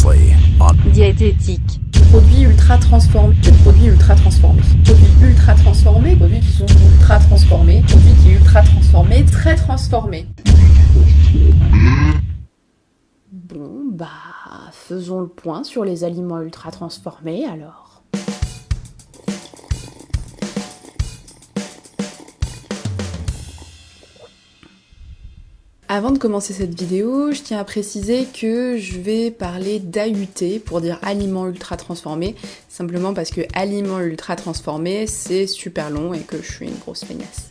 previously on Diététique. Produits ultra transformés, produits ultra transformés, produits ultra transformés, produits qui sont ultra transformés, produits qui sont ultra transformés, très transformés. Bon, faisons le point sur les aliments ultra transformés alors. Avant de commencer cette vidéo, je tiens à préciser que je vais parler d'AUT pour dire aliments ultra transformés, simplement parce que aliments ultra transformés c'est super long et que je suis une grosse feignasse.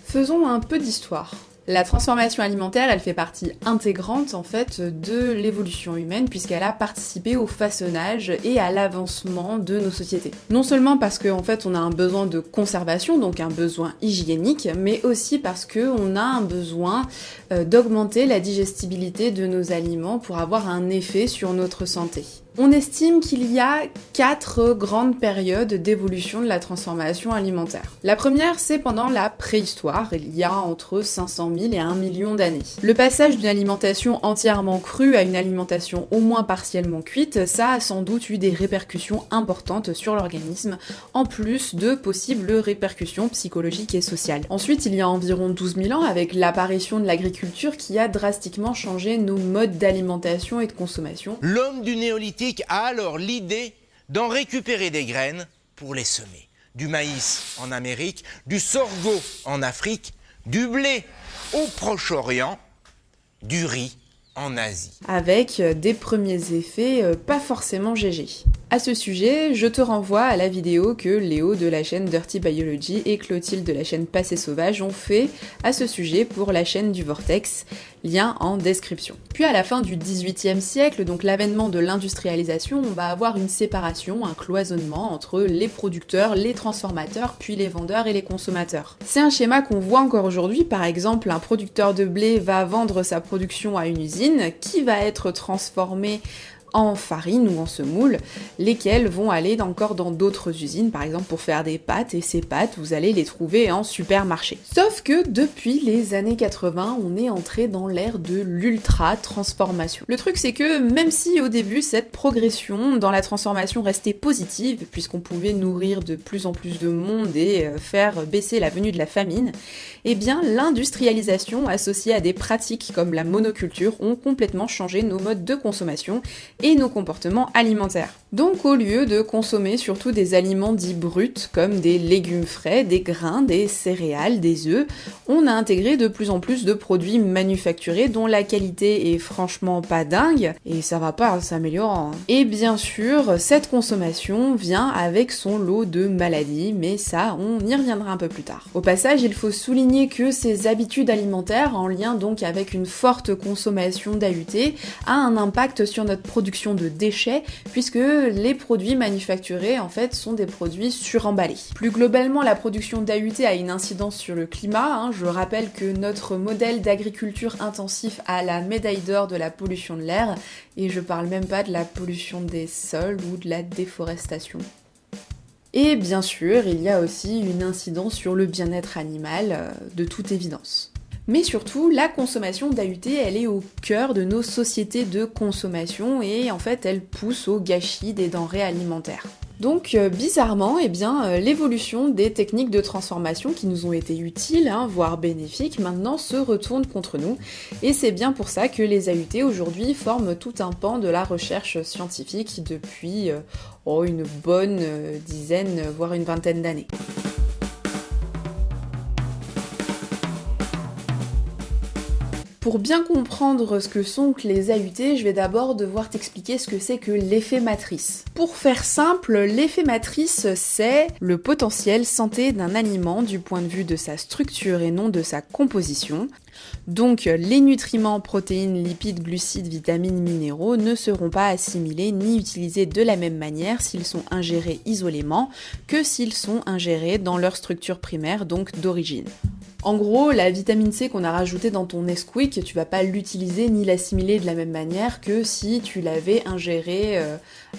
Faisons un peu d'histoire. La transformation alimentaire, elle fait partie intégrante en fait de l'évolution humaine puisqu'elle a participé au façonnage et à l'avancement de nos sociétés. Non seulement parce qu'en fait on a un besoin de conservation, donc un besoin hygiénique, mais aussi parce qu'on a un besoin d'augmenter la digestibilité de nos aliments pour avoir un effet sur notre santé. On estime qu'il y a 4 grandes périodes d'évolution de la transformation alimentaire. La première, c'est pendant la préhistoire, il y a entre 500 000 et 1 million d'années. Le passage d'une alimentation entièrement crue à une alimentation au moins partiellement cuite, ça a sans doute eu des répercussions importantes sur l'organisme, en plus de possibles répercussions psychologiques et sociales. Ensuite, il y a environ 12 000 ans, avec l'apparition de l'agriculture qui a drastiquement changé nos modes d'alimentation et de consommation. L'homme du néolithique a alors l'idée d'en récupérer des graines pour les semer. Du maïs en Amérique, du sorgho en Afrique, du blé au Proche-Orient, du riz en Asie. Avec des premiers effets pas forcément GG. À ce sujet, je te renvoie à la vidéo que Léo de la chaîne Dirty Biology et Clotilde de la chaîne Passé Sauvage ont fait à ce sujet pour la chaîne du Vortex, lien en description. Puis à la fin du XVIIIe siècle, donc l'avènement de l'industrialisation, on va avoir une séparation, un cloisonnement entre les producteurs, les transformateurs, puis les vendeurs et les consommateurs. C'est un schéma qu'on voit encore aujourd'hui, par exemple un producteur de blé va vendre sa production à une usine qui va être transformée en farine ou en semoule, lesquelles vont aller encore dans d'autres usines, par exemple pour faire des pâtes, et ces pâtes, vous allez les trouver en supermarché. Sauf que depuis les années 80, on est entré dans l'ère de l'ultra-transformation. Le truc c'est que même si au début cette progression dans la transformation restait positive, puisqu'on pouvait nourrir de plus en plus de monde et faire baisser la venue de la famine, eh bien l'industrialisation associée à des pratiques comme la monoculture ont complètement changé nos modes de consommation et nos comportements alimentaires. Donc au lieu de consommer surtout des aliments dits bruts comme des légumes frais, des grains, des céréales, des œufs, on a intégré de plus en plus de produits manufacturés dont la qualité est franchement pas dingue, et ça va pas en s'améliorant. Et bien sûr, cette consommation vient avec son lot de maladies, mais ça, on y reviendra un peu plus tard. Au passage, il faut souligner que ces habitudes alimentaires, en lien donc avec une forte consommation d'AUT, a un impact sur notre production de déchets, puisque les produits manufacturés en fait sont des produits suremballés. Plus globalement, la production d'AUT a une incidence sur le climat. Je rappelle que notre modèle d'agriculture intensif a la médaille d'or de la pollution de l'air, et je parle même pas de la pollution des sols ou de la déforestation. Et bien sûr, il y a aussi une incidence sur le bien-être animal, de toute évidence. Mais surtout, la consommation d'AUT, elle est au cœur de nos sociétés de consommation et en fait, elle pousse au gâchis des denrées alimentaires. Donc bizarrement, l'évolution des techniques de transformation qui nous ont été utiles, voire bénéfiques, maintenant se retournent contre nous. Et c'est bien pour ça que les AUT aujourd'hui forment tout un pan de la recherche scientifique depuis une bonne dizaine, voire une vingtaine d'années. Pour bien comprendre ce que sont que les AUT, je vais d'abord devoir t'expliquer ce que c'est que l'effet matrice. Pour faire simple, l'effet matrice, c'est le potentiel santé d'un aliment du point de vue de sa structure et non de sa composition. Donc les nutriments, protéines, lipides, glucides, vitamines, minéraux ne seront pas assimilés ni utilisés de la même manière s'ils sont ingérés isolément que s'ils sont ingérés dans leur structure primaire, donc d'origine. En gros, la vitamine C qu'on a rajoutée dans ton Nesquik, tu vas pas l'utiliser ni l'assimiler de la même manière que si tu l'avais ingérée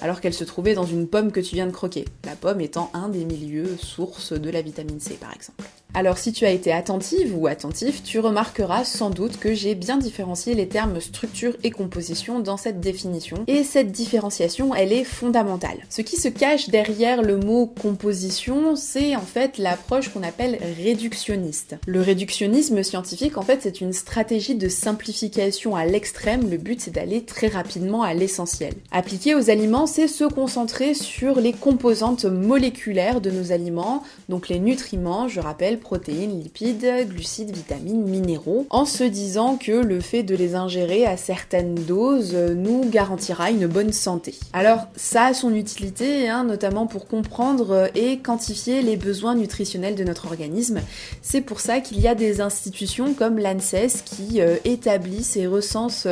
alors qu'elle se trouvait dans une pomme que tu viens de croquer. La pomme étant un des milieux sources de la vitamine C par exemple. Alors si tu as été attentive ou attentif, tu remarqueras sans doute que j'ai bien différencié les termes structure et composition dans cette définition, et cette différenciation, elle est fondamentale. Ce qui se cache derrière le mot composition, c'est en fait l'approche qu'on appelle réductionniste. Le réductionnisme scientifique, en fait, c'est une stratégie de simplification à l'extrême. Le but, c'est d'aller très rapidement à l'essentiel. Appliqué aux aliments, c'est se concentrer sur les composantes moléculaires de nos aliments, donc les nutriments, je rappelle, protéines, lipides, glucides, vitamines, minéraux, en se disant que le fait de les ingérer à certaines doses nous garantira une bonne santé. Alors ça a son utilité, notamment pour comprendre et quantifier les besoins nutritionnels de notre organisme. C'est pour ça qu'il y a des institutions comme l'ANSES qui établissent et recensent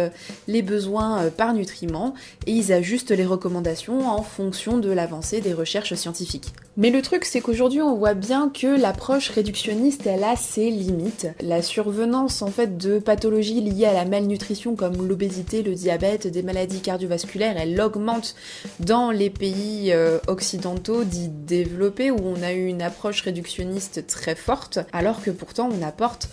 les besoins par nutriment, et ils ajustent les recommandations en fonction de l'avancée des recherches scientifiques. Mais le truc, c'est qu'aujourd'hui, on voit bien que l'approche réductionniste, elle a ses limites. La survenance, en fait, de pathologies liées à la malnutrition, comme l'obésité, le diabète, des maladies cardiovasculaires, elle augmente dans les pays occidentaux dits développés, où on a eu une approche réductionniste très forte, alors que pourtant, on apporte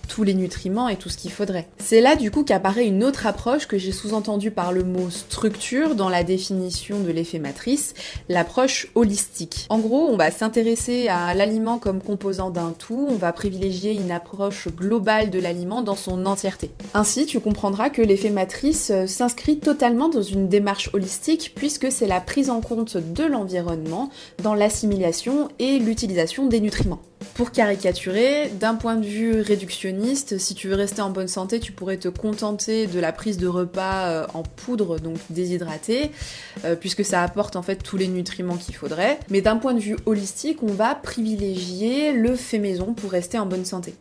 tous les nutriments et tout ce qu'il faudrait. C'est là, du coup, qu'apparaît une autre approche que j'ai sous-entendue par le mot structure dans la définition de l'effet matrice, l'approche holistique. En gros, on va s'intéresser à l'aliment comme composant d'un tout, on va privilégier une approche globale de l'aliment dans son entièreté. Ainsi, tu comprendras que l'effet matrice s'inscrit totalement dans une démarche holistique, puisque c'est la prise en compte de l'environnement dans l'assimilation et l'utilisation des nutriments. Pour caricaturer, d'un point de vue réductionniste, si tu veux rester en bonne santé, tu pourrais te contenter de la prise de repas en poudre, donc déshydraté, puisque ça apporte en fait tous les nutriments qu'il faudrait. Mais d'un point de vue holistique, on va privilégier le fait maison pour rester en bonne santé.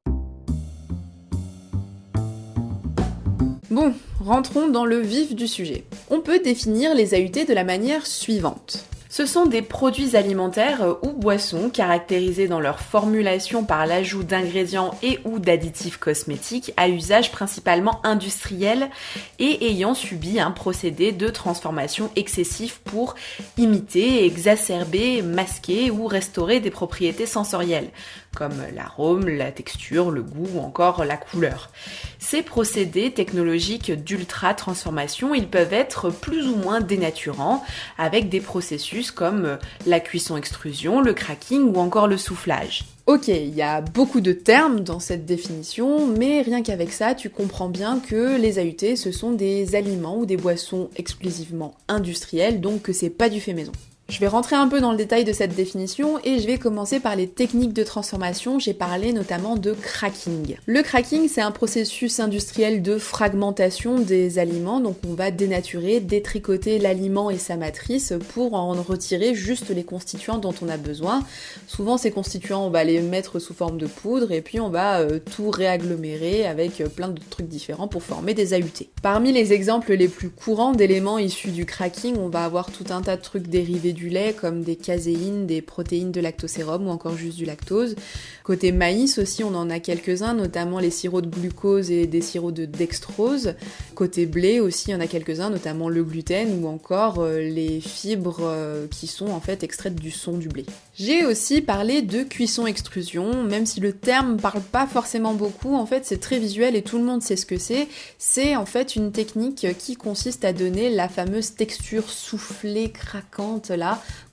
Bon, rentrons dans le vif du sujet. On peut définir les AUT de la manière suivante. Ce sont des produits alimentaires ou boissons caractérisés dans leur formulation par l'ajout d'ingrédients et ou d'additifs cosmétiques à usage principalement industriel et ayant subi un procédé de transformation excessif pour imiter, exacerber, masquer ou restaurer des propriétés sensorielles, comme l'arôme, la texture, le goût ou encore la couleur. Ces procédés technologiques d'ultra-transformation, ils peuvent être plus ou moins dénaturants, avec des processus comme la cuisson-extrusion, le cracking ou encore le soufflage. Ok, il y a beaucoup de termes dans cette définition, mais rien qu'avec ça, tu comprends bien que les AUT, ce sont des aliments ou des boissons exclusivement industrielles, donc que c'est pas du fait maison. Je vais rentrer un peu dans le détail de cette définition et je vais commencer par les techniques de transformation. J'ai parlé notamment de cracking. Le cracking, c'est un processus industriel de fragmentation des aliments, donc on va dénaturer, détricoter l'aliment et sa matrice pour en retirer juste les constituants dont on a besoin. Souvent ces constituants, on va les mettre sous forme de poudre et puis on va tout réagglomérer avec plein de trucs différents pour former des AUT. Parmi les exemples les plus courants d'éléments issus du cracking, on va avoir tout un tas de trucs dérivés du lait comme des caséines, des protéines de lactosérum ou encore juste du lactose. Côté maïs aussi, on en a quelques-uns, notamment les sirops de glucose et des sirops de dextrose. Côté blé aussi, il y en a quelques-uns, notamment le gluten ou encore les fibres qui sont en fait extraites du son du blé. J'ai aussi parlé de cuisson-extrusion, même si le terme parle pas forcément beaucoup, en fait c'est très visuel et tout le monde sait ce que c'est. C'est en fait une technique qui consiste à donner la fameuse texture soufflée, craquante là,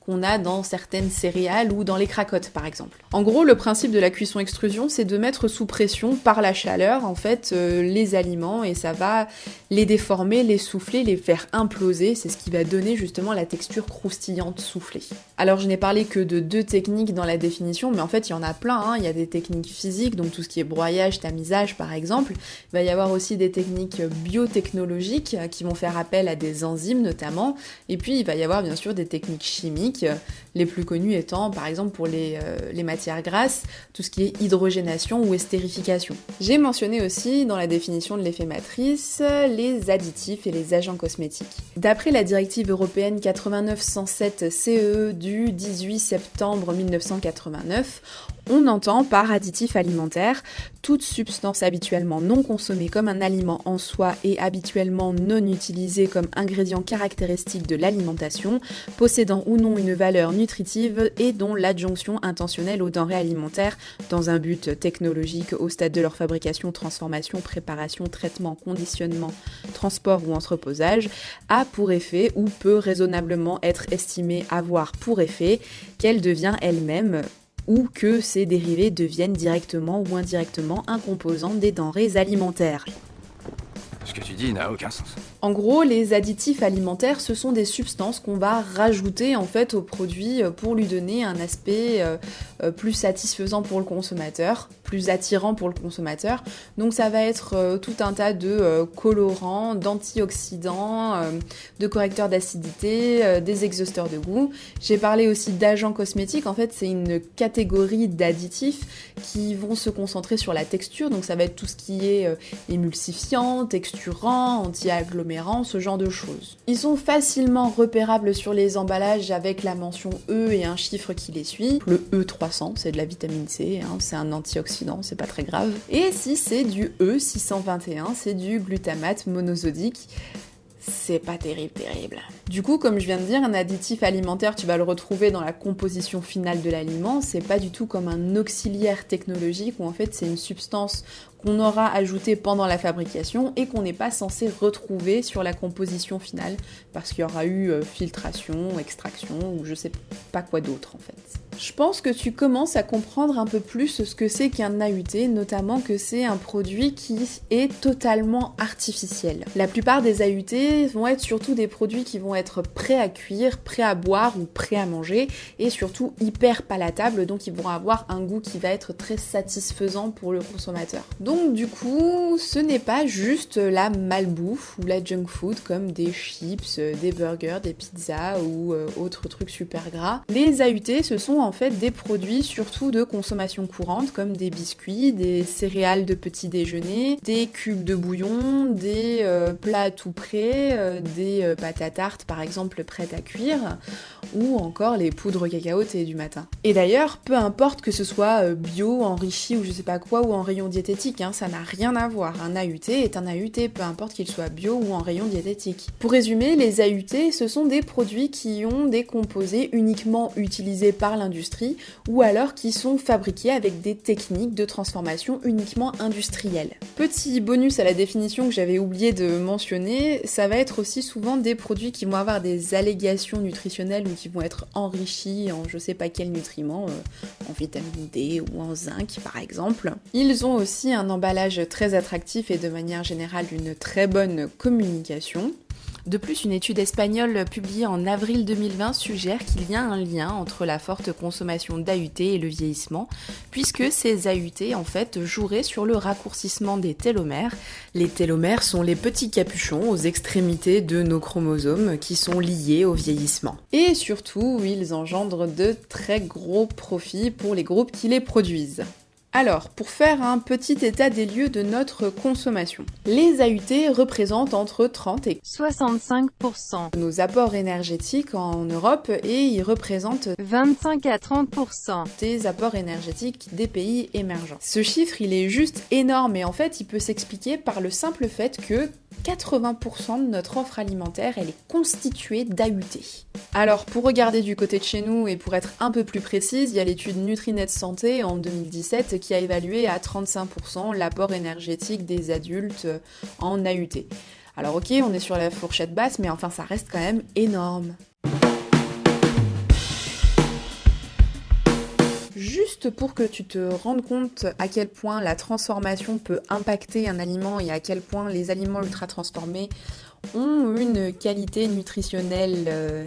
qu'on a dans certaines céréales ou dans les cracottes par exemple. En gros, le principe de la cuisson-extrusion, c'est de mettre sous pression par la chaleur en fait les aliments et ça va les déformer, les souffler, les faire imploser. C'est ce qui va donner justement la texture croustillante soufflée. Alors je n'ai parlé que de 2 techniques dans la définition, mais en fait il y en a plein. Il y a des techniques physiques, donc tout ce qui est broyage, tamisage par exemple. Il va y avoir aussi des techniques biotechnologiques qui vont faire appel à des enzymes notamment. Et puis il va y avoir bien sûr des techniques chimiques, les plus connues étant par exemple pour les matières grasses, tout ce qui est hydrogénation ou estérification. J'ai mentionné aussi dans la définition de l'effet matrice les additifs et les agents cosmétiques. D'après la directive européenne 89/107 CEE du 18 septembre 1989, On entend par additif alimentaire toute substance habituellement non consommée comme un aliment en soi et habituellement non utilisée comme ingrédient caractéristique de l'alimentation, possédant ou non une valeur nutritive et dont l'adjonction intentionnelle aux denrées alimentaires dans un but technologique au stade de leur fabrication, transformation, préparation, traitement, conditionnement, transport ou entreposage a pour effet ou peut raisonnablement être estimée avoir pour effet qu'elle devient elle-même ou que ces dérivés deviennent directement ou indirectement un composant des denrées alimentaires. Ce que tu dis n'a aucun sens. En gros, les additifs alimentaires, ce sont des substances qu'on va rajouter en fait au produit pour lui donner un aspect plus satisfaisant pour le consommateur, plus attirant pour le consommateur. Donc ça va être tout un tas de colorants, d'antioxydants, de correcteurs d'acidité, des exhausteurs de goût. J'ai parlé aussi d'agents cosmétiques. En fait, c'est une catégorie d'additifs qui vont se concentrer sur la texture. Donc ça va être tout ce qui est émulsifiant, texturant, anti-agglomérant, ce genre de choses. Ils sont facilement repérables sur les emballages avec la mention E et un chiffre qui les suit. Le E300, c'est de la vitamine C, c'est un antioxydant, c'est pas très grave. Et si c'est du E621, c'est du glutamate monosodique. C'est pas terrible. Du coup, comme je viens de dire, un additif alimentaire, tu vas le retrouver dans la composition finale de l'aliment. C'est pas du tout comme un auxiliaire technologique où en fait c'est une substance qu'on aura ajoutée pendant la fabrication et qu'on n'est pas censé retrouver sur la composition finale parce qu'il y aura eu filtration, extraction ou je sais pas quoi d'autre en fait. Je pense que tu commences à comprendre un peu plus ce que c'est qu'un AUT, notamment que c'est un produit qui est totalement artificiel. La plupart des AUT vont être surtout des produits qui vont être prêts à cuire, prêts à boire ou prêts à manger et surtout hyper palatables, donc ils vont avoir un goût qui va être très satisfaisant pour le consommateur. Donc du coup, ce n'est pas juste la malbouffe ou la junk food comme des chips, des burgers, des pizzas ou autres trucs super gras. Les AUT, ce sont en fait des produits surtout de consommation courante comme des biscuits, des céréales de petit déjeuner, des cubes de bouillon, des plats tout prêts, des pâtes à tarte par exemple prêtes à cuire ou encore les poudres cacaotées du matin. Et d'ailleurs, peu importe que ce soit bio, enrichi ou je sais pas quoi ou en rayon diététique, ça n'a rien à voir. Un AUT est un AUT, peu importe qu'il soit bio ou en rayon diététique. Pour résumer, les AUT, ce sont des produits qui ont des composés uniquement utilisés par l'industrie ou alors qui sont fabriqués avec des techniques de transformation uniquement industrielles. Petit bonus à la définition que j'avais oublié de mentionner, ça va être aussi souvent des produits qui vont avoir des allégations nutritionnelles ou qui vont être enrichis en je sais pas quel nutriment, en vitamine D ou en zinc par exemple. Ils ont aussi un emballage très attractif et de manière générale une très bonne communication. De plus, une étude espagnole publiée en avril 2020 suggère qu'il y a un lien entre la forte consommation d'AUT et le vieillissement, puisque ces AUT en fait joueraient sur le raccourcissement des télomères. Les télomères sont les petits capuchons aux extrémités de nos chromosomes qui sont liés au vieillissement. Et surtout, ils engendrent de très gros profits pour les groupes qui les produisent. Alors, pour faire un petit état des lieux de notre consommation, les AUT représentent entre 30 et 65%, nos apports énergétiques en Europe et ils représentent 25 à 30%. des apports énergétiques des pays émergents. Ce chiffre, il est juste énorme et en fait, il peut s'expliquer par le simple fait que 80% de notre offre alimentaire, elle est constituée d'AUT. Alors, pour regarder du côté de chez nous et pour être un peu plus précise, il y a l'étude Nutrinet Santé en 2017 qui a évalué à 35% l'apport énergétique des adultes en AUT. Alors ok, on est sur la fourchette basse, mais enfin ça reste quand même énorme. Juste pour que tu te rendes compte à quel point la transformation peut impacter un aliment et à quel point les aliments ultra transformés ont une qualité nutritionnelle,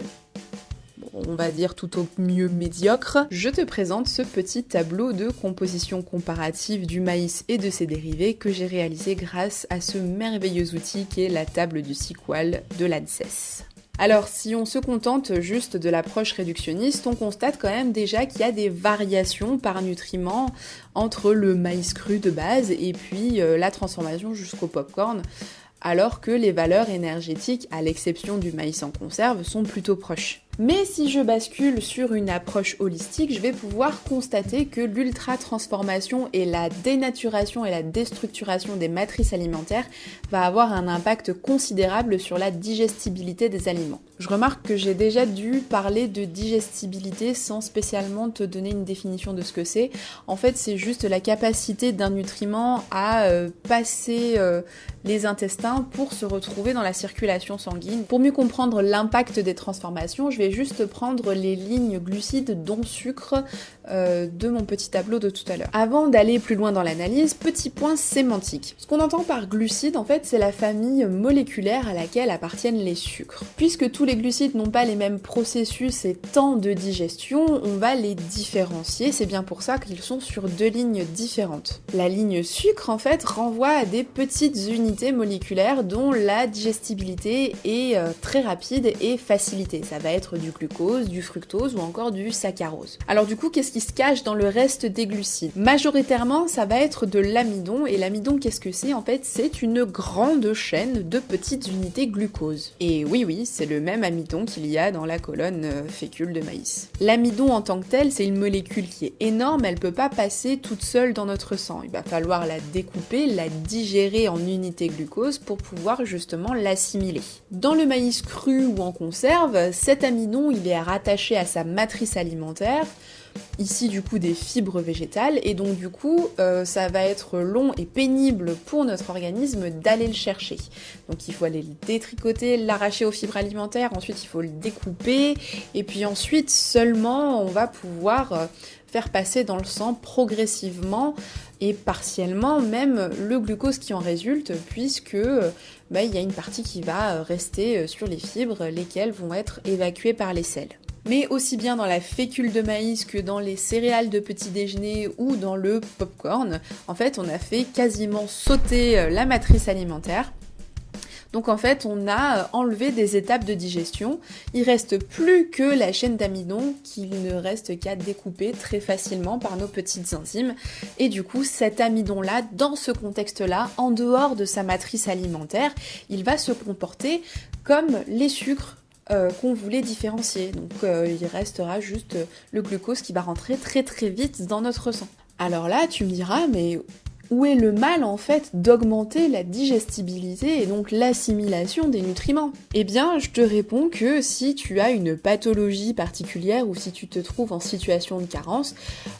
on va dire tout au mieux médiocre, je te présente ce petit tableau de composition comparative du maïs et de ses dérivés que j'ai réalisé grâce à ce merveilleux outil qui est la table du SQL de l'ANSES. Alors, si on se contente juste de l'approche réductionniste, on constate quand même déjà qu'il y a des variations par nutriment entre le maïs cru de base et puis la transformation jusqu'au popcorn, alors que les valeurs énergétiques, à l'exception du maïs en conserve, sont plutôt proches. Mais si je bascule sur une approche holistique, je vais pouvoir constater que l'ultra-transformation et la dénaturation et la déstructuration des matrices alimentaires va avoir un impact considérable sur la digestibilité des aliments. Je remarque que j'ai déjà dû parler de digestibilité sans spécialement te donner une définition de ce que c'est. En fait, c'est juste la capacité d'un nutriment à passer les intestins pour se retrouver dans la circulation sanguine. Pour mieux comprendre l'impact des transformations, je vais juste prendre les lignes glucides dont sucre de mon petit tableau de tout à l'heure. Avant d'aller plus loin dans l'analyse, petit point sémantique. Ce qu'on entend par glucides, en fait, c'est la famille moléculaire à laquelle appartiennent les sucres. Puisque tous les glucides n'ont pas les mêmes processus et temps de digestion, on va les différencier. C'est bien pour ça qu'ils sont sur deux lignes différentes. La ligne sucre, en fait, renvoie à des petites unités moléculaires dont la digestibilité est très rapide et facilitée. Ça va être du glucose, du fructose ou encore du saccharose. Alors du coup, qu'est-ce qui se cache dans le reste des glucides? Majoritairement, ça va être de l'amidon. Et l'amidon, qu'est-ce que c'est? En fait, c'est une grande chaîne de petites unités glucose. Et oui, c'est le même amidon qu'il y a dans la colonne fécule de maïs. L'amidon en tant que tel, c'est une molécule qui est énorme, elle peut pas passer toute seule dans notre sang. Il va falloir la découper, la digérer en unités glucose pour pouvoir justement l'assimiler. Dans le maïs cru ou en conserve, cet amidon, il est rattaché à sa matrice alimentaire, ici du coup des fibres végétales, et donc du coup ça va être long et pénible pour notre organisme d'aller le chercher. Donc il faut aller le détricoter, l'arracher aux fibres alimentaires, ensuite il faut le découper, et puis ensuite seulement on va pouvoir faire passer dans le sang progressivement et partiellement même le glucose qui en résulte, puisque il y a une partie qui va rester sur les fibres, lesquelles vont être évacuées par les selles. Mais aussi bien dans la fécule de maïs que dans les céréales de petit déjeuner ou dans le popcorn, en fait on a fait quasiment sauter la matrice alimentaire. Donc en fait, on a enlevé des étapes de digestion. Il reste plus que la chaîne d'amidon qu'il ne reste qu'à découper très facilement par nos petites enzymes. Et du coup, cet amidon-là, dans ce contexte-là, en dehors de sa matrice alimentaire, il va se comporter comme les sucres qu'on voulait différencier. Donc il restera juste le glucose qui va rentrer très très vite dans notre sang. Alors là, tu me diras, mais où est le mal en fait d'augmenter la digestibilité et donc l'assimilation des nutriments? Eh bien, je te réponds que si tu as une pathologie particulière ou si tu te trouves en situation de carence,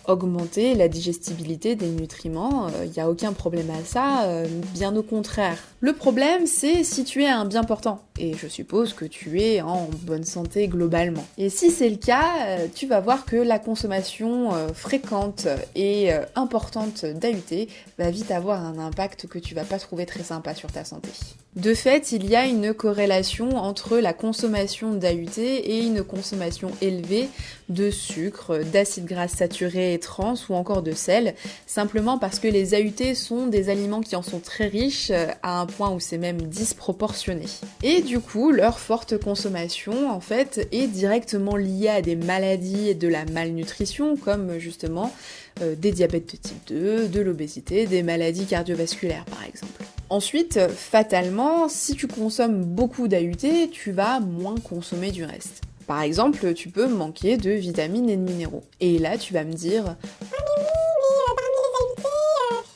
augmenter la digestibilité des nutriments, il n'y a aucun problème à ça, bien au contraire. Le problème, c'est si tu es un bien portant, et je suppose que tu es en bonne santé globalement. Et si c'est le cas, tu vas voir que la consommation fréquente et importante d'AUT va vite avoir un impact que tu vas pas trouver très sympa sur ta santé. De fait, il y a une corrélation entre la consommation d'AUT et une consommation élevée de sucre, d'acides gras saturés et trans ou encore de sel, simplement parce que les AUT sont des aliments qui en sont très riches à un point où c'est même disproportionné. Et du coup, leur forte consommation en fait est directement liée à des maladies et de la malnutrition comme justement des diabètes de type 2, de l'obésité, des maladies cardiovasculaires par exemple. Ensuite, fatalement, si tu consommes beaucoup d'AUT, tu vas moins consommer du reste. Par exemple, tu peux manquer de vitamines et de minéraux. Et là, tu vas me dire « Ah mais oui, mais parmi les AUT,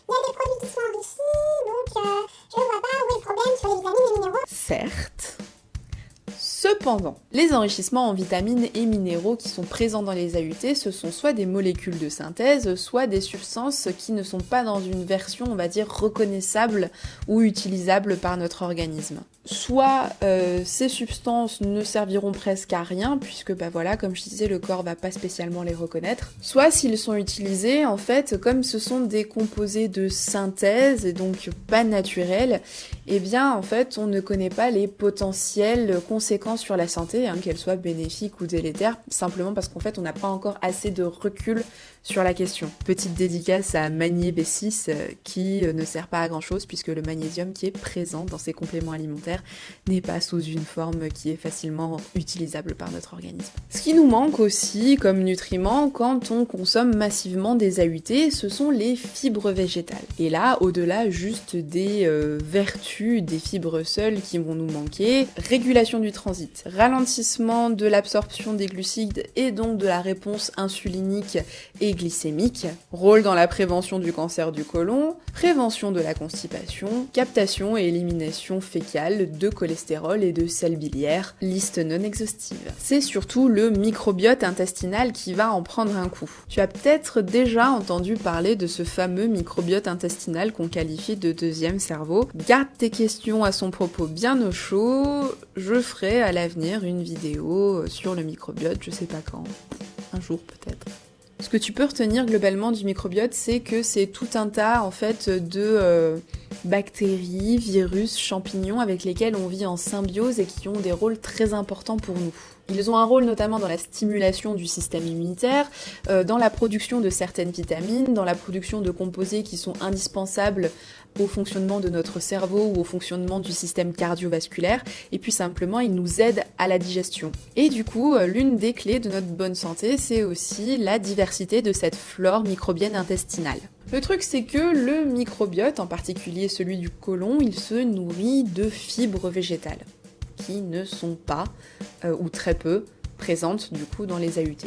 il y a des produits qui sont enrichis, donc je ne vois pas où est le problème sur les vitamines et minéraux. » Certes. Cependant, les enrichissements en vitamines et minéraux qui sont présents dans les AUT, ce sont soit des molécules de synthèse, soit des substances qui ne sont pas dans une version, on va dire, reconnaissable ou utilisable par notre organisme. Soit ces substances ne serviront presque à rien, puisque comme je disais, le corps va pas spécialement les reconnaître. Soit s'ils sont utilisés, en fait, comme ce sont des composés de synthèse et donc pas naturels, eh bien en fait on ne connaît pas les potentielles conséquences sur la santé, qu'elles soient bénéfiques ou délétères, simplement parce qu'en fait on n'a pas encore assez de recul sur la question. Petite dédicace à Magné B6 qui ne sert pas à grand chose puisque le magnésium qui est présent dans ces compléments alimentaires n'est pas sous une forme qui est facilement utilisable par notre organisme. Ce qui nous manque aussi comme nutriments quand on consomme massivement des AUT, ce sont les fibres végétales. Et là, au-delà juste des vertus des fibres seules qui vont nous manquer, régulation du transit, ralentissement de l'absorption des glucides et donc de la réponse insulinique et glycémique, rôle dans la prévention du cancer du côlon, prévention de la constipation, captation et élimination fécale de cholestérol et de sel biliaire, liste non exhaustive. C'est surtout le microbiote intestinal qui va en prendre un coup. Tu as peut-être déjà entendu parler de ce fameux microbiote intestinal qu'on qualifie de deuxième cerveau. Garde tes questions à son propos bien au chaud, je ferai à l'avenir une vidéo sur le microbiote, je sais pas quand, un jour peut-être. Ce que tu peux retenir globalement du microbiote, c'est que c'est tout un tas en fait de bactéries, virus, champignons avec lesquels on vit en symbiose et qui ont des rôles très importants pour nous. Ils ont un rôle notamment dans la stimulation du système immunitaire, dans la production de certaines vitamines, dans la production de composés qui sont indispensables au fonctionnement de notre cerveau ou au fonctionnement du système cardiovasculaire, et puis simplement ils nous aident à la digestion. Et du coup, l'une des clés de notre bonne santé, c'est aussi la diversité de cette flore microbienne intestinale. Le truc, c'est que le microbiote, en particulier celui du côlon, il se nourrit de fibres végétales, qui ne sont pas, ou très peu, présentes du coup dans les AUT.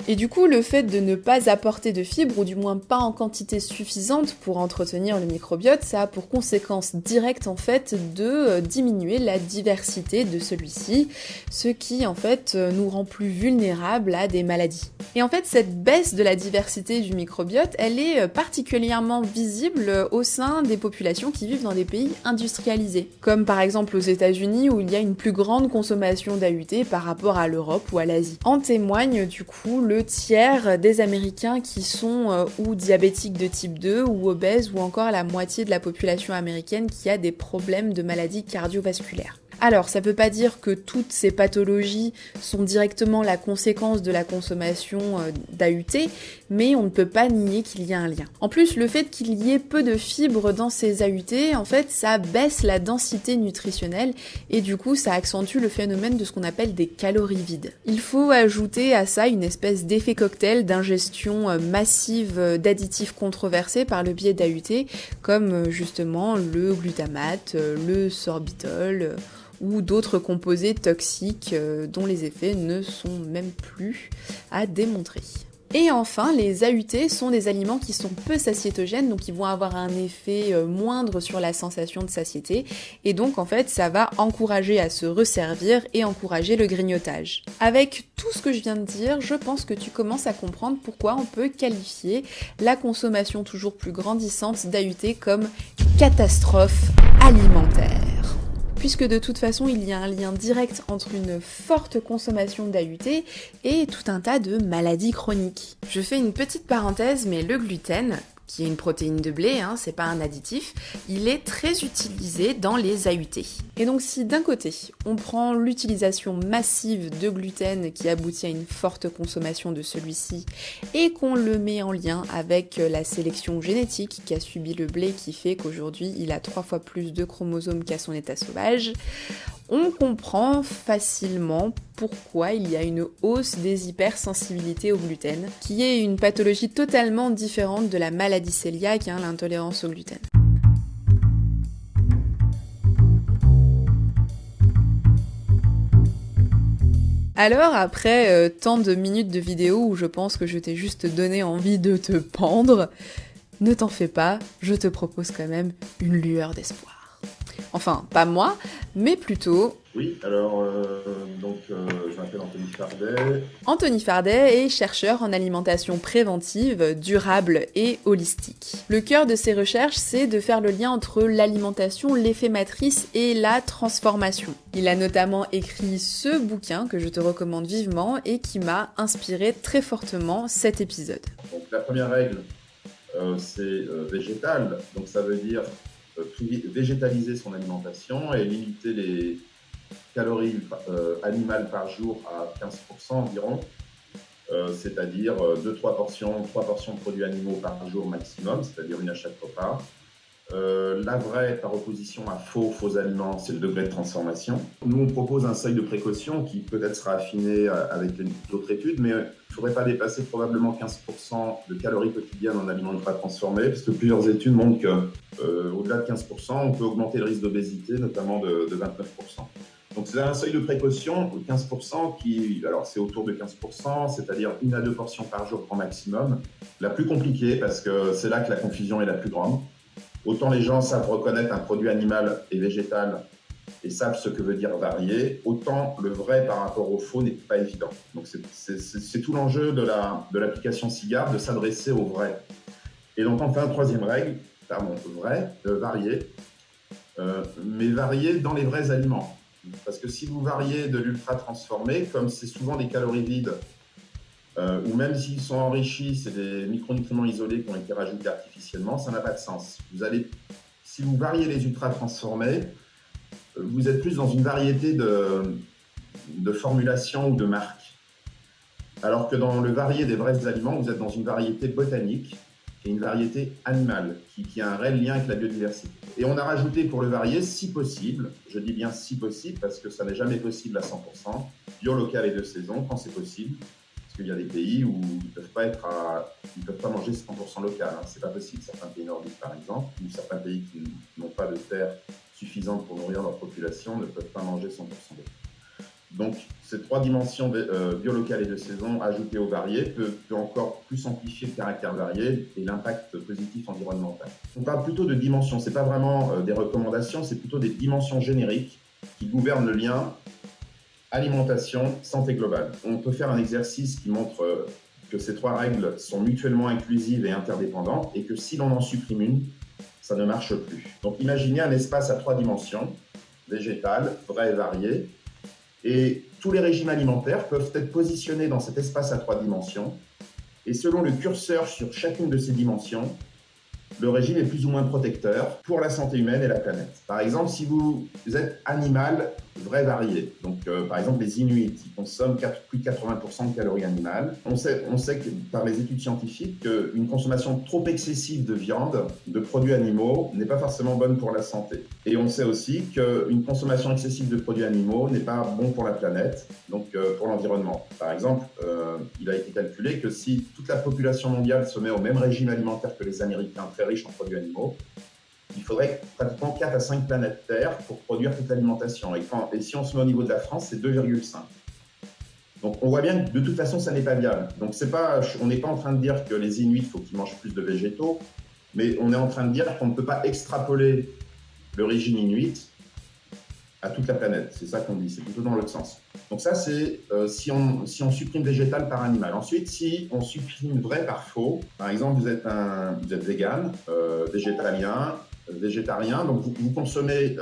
Et du coup, le fait de ne pas apporter de fibres, ou du moins pas en quantité suffisante pour entretenir le microbiote, ça a pour conséquence directe en fait de diminuer la diversité de celui-ci, ce qui en fait nous rend plus vulnérables à des maladies. Et en fait, cette baisse de la diversité du microbiote, elle est particulièrement visible au sein des populations qui vivent dans des pays industrialisés, comme par exemple aux États-Unis où il y a une plus grande consommation d'AUT par rapport à l'Europe ou à l'Asie. En témoigne du coup le tiers des Américains qui sont ou diabétiques de type 2 ou obèses, ou encore la moitié de la population américaine qui a des problèmes de maladies cardiovasculaires. Alors, ça veut pas dire que toutes ces pathologies sont directement la conséquence de la consommation d'AUT, mais on ne peut pas nier qu'il y a un lien. En plus, le fait qu'il y ait peu de fibres dans ces AUT, en fait, ça baisse la densité nutritionnelle et du coup, ça accentue le phénomène de ce qu'on appelle des calories vides. Il faut ajouter à ça une espèce d'effet cocktail d'ingestion massive d'additifs controversés par le biais d'AUT, comme justement le glutamate, le sorbitol, ou d'autres composés toxiques dont les effets ne sont même plus à démontrer. Et enfin, les AUT sont des aliments qui sont peu satiétogènes, donc ils vont avoir un effet moindre sur la sensation de satiété, et donc en fait ça va encourager à se resservir et encourager le grignotage. Avec tout ce que je viens de dire, je pense que tu commences à comprendre pourquoi on peut qualifier la consommation toujours plus grandissante d'AUT comme catastrophe alimentaire. Puisque de toute façon il y a un lien direct entre une forte consommation d'AUT et tout un tas de maladies chroniques. Je fais une petite parenthèse, mais le gluten, qui est une protéine de blé, c'est pas un additif, il est très utilisé dans les AUT. Et donc si d'un côté, on prend l'utilisation massive de gluten qui aboutit à une forte consommation de celui-ci, et qu'on le met en lien avec la sélection génétique qu'a subi le blé qui fait qu'aujourd'hui il a 3 fois plus de chromosomes qu'à son état sauvage, on comprend facilement pourquoi il y a une hausse des hypersensibilités au gluten, qui est une pathologie totalement différente de la maladie cœliaque, l'intolérance au gluten. Alors après tant de minutes de vidéo où je pense que je t'ai juste donné envie de te pendre, ne t'en fais pas, je te propose quand même une lueur d'espoir. Enfin, pas moi, mais plutôt... Oui, alors, je m'appelle Anthony Fardet. Anthony Fardet est chercheur en alimentation préventive, durable et holistique. Le cœur de ses recherches, c'est de faire le lien entre l'alimentation, l'effet matrice et la transformation. Il a notamment écrit ce bouquin que je te recommande vivement et qui m'a inspiré très fortement cet épisode. Donc la première règle, c'est végétal, donc ça veut dire végétaliser son alimentation et limiter les calories animales par jour à 15% environ. c'est-à-dire 3 portions de produits animaux par jour maximum, c'est-à-dire une à chaque repas. La vraie, par opposition à faux aliments, c'est le degré de transformation. Nous, on propose un seuil de précaution qui peut-être sera affiné avec d'autres études, mais il ne faudrait pas dépasser probablement 15% de calories quotidiennes en aliments ultra transformés, parce que plusieurs études montrent qu'au-delà de 15%, on peut augmenter le risque d'obésité, notamment de 29%. Donc c'est un seuil de précaution, 15%, alors c'est autour de 15%, c'est-à-dire 1 à 2 portions par jour grand maximum. La plus compliquée, parce que c'est là que la confusion est la plus grande. Autant les gens savent reconnaître un produit animal et végétal et savent ce que veut dire varié, autant le vrai par rapport au faux n'est pas évident. Donc c'est tout l'enjeu de l'application SIGAP, de s'adresser au vrai. Et donc enfin, troisième règle, varié, mais varié dans les vrais aliments. Parce que si vous variez de l'ultra transformé, comme c'est souvent des calories vides, ou même s'ils sont enrichis, c'est des micronutriments isolés qui ont été rajoutés artificiellement, ça n'a pas de sens. Si vous variez les ultra transformés, vous êtes plus dans une variété de formulations ou de marques. Alors que dans le varié des vrais aliments, vous êtes dans une variété botanique et une variété animale qui a un réel lien avec la biodiversité. Et on a rajouté pour le varié, si possible, je dis bien si possible parce que ça n'est jamais possible à 100%, bio, local et de saison quand c'est possible. Parce qu'il y a des pays où ils ne peuvent pas manger 100% local. Hein. Ce n'est pas possible. Certains pays nordiques, par exemple, ou certains pays qui n'ont pas de terre suffisante pour nourrir leur population ne peuvent pas manger 100% local. Donc, ces 3 dimensions bio, local et de saison ajoutées au varié peut encore plus amplifier le caractère varié et l'impact positif environnemental. On parle plutôt de dimensions. Ce n'est pas vraiment des recommandations, c'est plutôt des dimensions génériques qui gouvernent le lien alimentation, santé globale. On peut faire un exercice qui montre que ces 3 règles sont mutuellement inclusives et interdépendantes et que si l'on en supprime une, ça ne marche plus. Donc imaginez un espace à 3 dimensions, végétal, vrai et varié, et tous les régimes alimentaires peuvent être positionnés dans cet espace à 3 dimensions, et selon le curseur sur chacune de ces dimensions, le régime est plus ou moins protecteur pour la santé humaine et la planète. Par exemple, si vous êtes animal vrai varié, donc par exemple les Inuits, qui consomment plus de 80% de calories animales, on sait que par les études scientifiques qu'une consommation trop excessive de viande, de produits animaux, n'est pas forcément bonne pour la santé. Et on sait aussi qu'une consommation excessive de produits animaux n'est pas bon pour la planète, donc pour l'environnement. Par exemple, il a été calculé que si toute la population mondiale se met au même régime alimentaire que les Américains, très riches en produits animaux, il faudrait pratiquement 4 à 5 planètes Terre pour produire toute l'alimentation. Et si on se met au niveau de la France, c'est 2,5. Donc on voit bien que de toute façon, ça n'est pas viable. Donc on n'est pas en train de dire que les Inuits, il faut qu'ils mangent plus de végétaux, mais on est en train de dire qu'on ne peut pas extrapoler le régime Inuit à toute la planète. C'est ça qu'on dit, c'est plutôt dans l'autre sens. Donc ça, c'est si on supprime végétal par animal. Ensuite, si on supprime vrai par faux, par exemple, vous êtes vegan, végétarien, donc vous consommez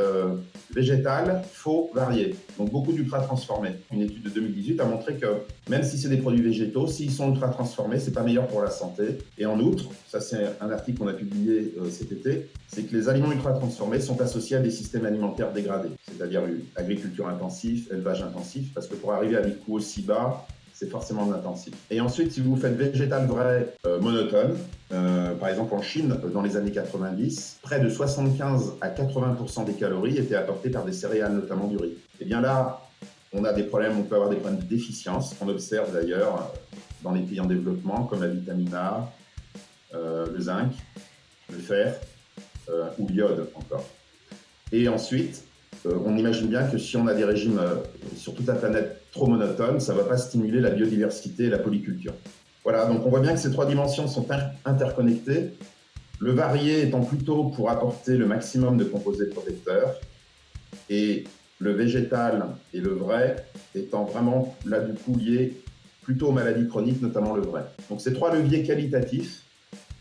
végétal, faux, varié. Donc beaucoup d'ultra transformés. Une étude de 2018 a montré que même si c'est des produits végétaux, s'ils sont ultra transformés, c'est pas meilleur pour la santé. Et en outre, ça c'est un article qu'on a publié cet été, c'est que les aliments ultra transformés sont associés à des systèmes alimentaires dégradés, c'est-à-dire agriculture intensive, élevage intensif, parce que pour arriver à des coûts aussi bas, c'est forcément de l'intensif. Et ensuite, si vous faites végétal vrai monotone, par exemple en Chine, dans les années 90, près de 75 à 80% des calories étaient apportées par des céréales, notamment du riz. Et bien là, on peut avoir des problèmes de déficience, qu'on observe d'ailleurs dans les pays en développement, comme la vitamine A, le zinc, le fer ou l'iode encore. Et ensuite, on imagine bien que si on a des régimes sur toute la planète trop monotones, ça ne va pas stimuler la biodiversité et la polyculture. Voilà, donc on voit bien que ces 3 dimensions sont interconnectées. Le varié étant plutôt pour apporter le maximum de composés protecteurs et le végétal et le vrai étant vraiment là du coup liés plutôt aux maladies chroniques, notamment le vrai. Donc ces 3 leviers qualitatifs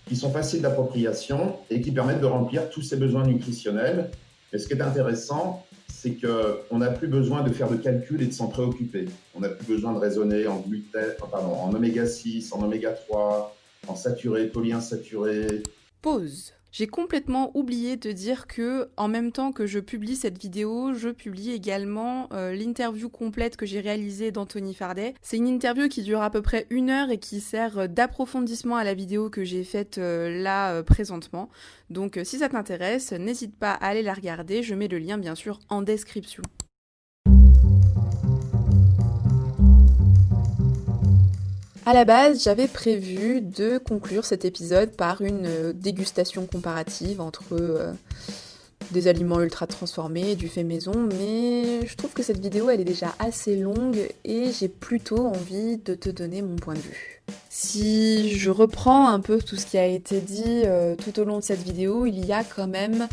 qui sont faciles d'appropriation et qui permettent de remplir tous ces besoins nutritionnels. Et ce qui est intéressant, c'est qu'on n'a plus besoin de faire de calculs et de s'en préoccuper. On n'a plus besoin de raisonner en oméga 6, en oméga 3, en saturé, polyinsaturé. Pause. J'ai complètement oublié de dire que, en même temps que je publie cette vidéo, je publie également l'interview complète que j'ai réalisée d'Anthony Fardet. C'est une interview qui dure à peu près 1 heure et qui sert d'approfondissement à la vidéo que j'ai faite là présentement. Donc si ça t'intéresse, n'hésite pas à aller la regarder, je mets le lien bien sûr en description. À la base, j'avais prévu de conclure cet épisode par une dégustation comparative entre des aliments ultra transformés et du fait maison, mais je trouve que cette vidéo elle est déjà assez longue et j'ai plutôt envie de te donner mon point de vue. Si je reprends un peu tout ce qui a été dit tout au long de cette vidéo, il y a quand même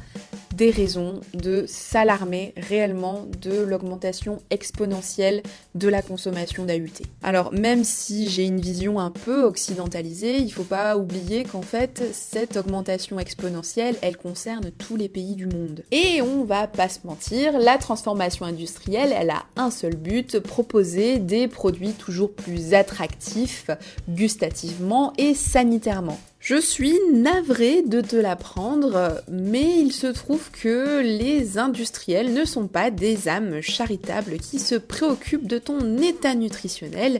des raisons de s'alarmer réellement de l'augmentation exponentielle de la consommation d'AUT. Alors même si j'ai une vision un peu occidentalisée, il faut pas oublier qu'en fait cette augmentation exponentielle, elle concerne tous les pays du monde. Et on va pas se mentir, la transformation industrielle, elle a un seul but, proposer des produits toujours plus attractifs, gustativement et sanitairement. Je suis navrée de te l'apprendre, mais il se trouve que les industriels ne sont pas des âmes charitables qui se préoccupent de ton état nutritionnel.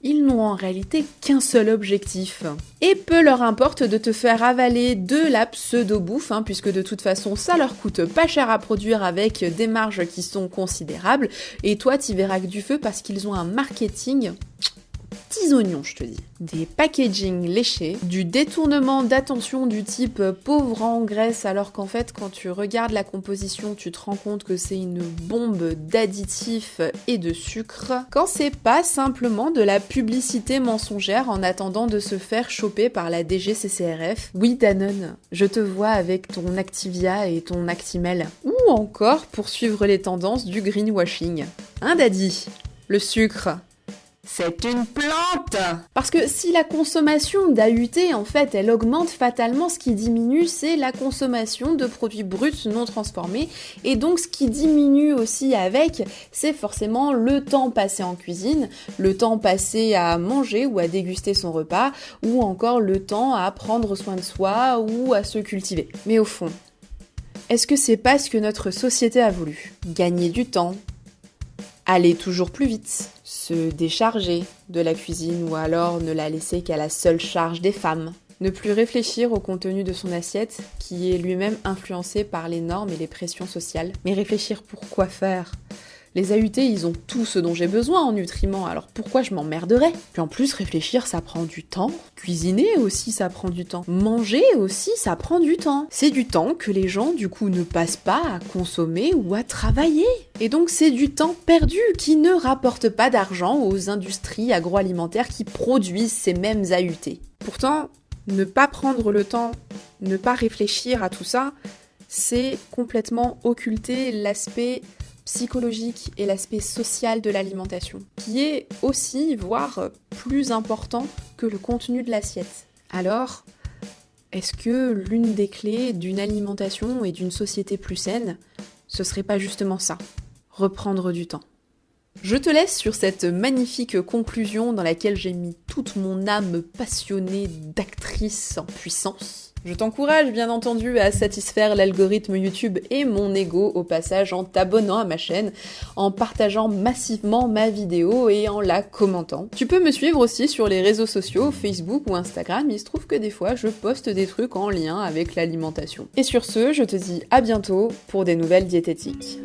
Ils n'ont en réalité qu'un seul objectif. Et peu leur importe de te faire avaler de la pseudo-bouffe, puisque de toute façon ça leur coûte pas cher à produire avec des marges qui sont considérables, et toi t'y verras que du feu parce qu'ils ont un marketing... petits oignons, je te dis. Des packaging léchés, du détournement d'attention du type pauvre en graisse, alors qu'en fait, quand tu regardes la composition, tu te rends compte que c'est une bombe d'additifs et de sucre, quand c'est pas simplement de la publicité mensongère en attendant de se faire choper par la DGCCRF. Oui, Danone, je te vois avec ton Activia et ton Actimel. Ou encore pour suivre les tendances du greenwashing. Hein, Daddy? Le sucre, c'est une plante! Parce que si la consommation d'AUT, en fait, elle augmente fatalement, ce qui diminue, c'est la consommation de produits bruts non transformés. Et donc, ce qui diminue aussi avec, c'est forcément le temps passé en cuisine, le temps passé à manger ou à déguster son repas, ou encore le temps à prendre soin de soi ou à se cultiver. Mais au fond, est-ce que c'est pas ce que notre société a voulu? Gagner du temps, aller toujours plus vite, se décharger de la cuisine ou alors ne la laisser qu'à la seule charge des femmes. Ne plus réfléchir au contenu de son assiette qui est lui-même influencé par les normes et les pressions sociales. Mais réfléchir pour quoi faire ? Les AUT, ils ont tout ce dont j'ai besoin en nutriments, alors pourquoi je m'emmerderais ? Puis en plus, réfléchir, ça prend du temps. Cuisiner aussi, ça prend du temps. Manger aussi, ça prend du temps. C'est du temps que les gens, du coup, ne passent pas à consommer ou à travailler. Et donc, c'est du temps perdu qui ne rapporte pas d'argent aux industries agroalimentaires qui produisent ces mêmes AUT. Pourtant, ne pas prendre le temps, ne pas réfléchir à tout ça, c'est complètement occulter l'aspect psychologique et l'aspect social de l'alimentation, qui est aussi, voire plus important que le contenu de l'assiette. Alors, est-ce que l'une des clés d'une alimentation et d'une société plus saine, ce serait pas justement ça, reprendre du temps ? Je te laisse sur cette magnifique conclusion dans laquelle j'ai mis toute mon âme passionnée d'actrice en puissance. Je t'encourage bien entendu à satisfaire l'algorithme YouTube et mon ego au passage en t'abonnant à ma chaîne, en partageant massivement ma vidéo et en la commentant. Tu peux me suivre aussi sur les réseaux sociaux, Facebook ou Instagram, il se trouve que des fois je poste des trucs en lien avec l'alimentation. Et sur ce, je te dis à bientôt pour des nouvelles diététiques.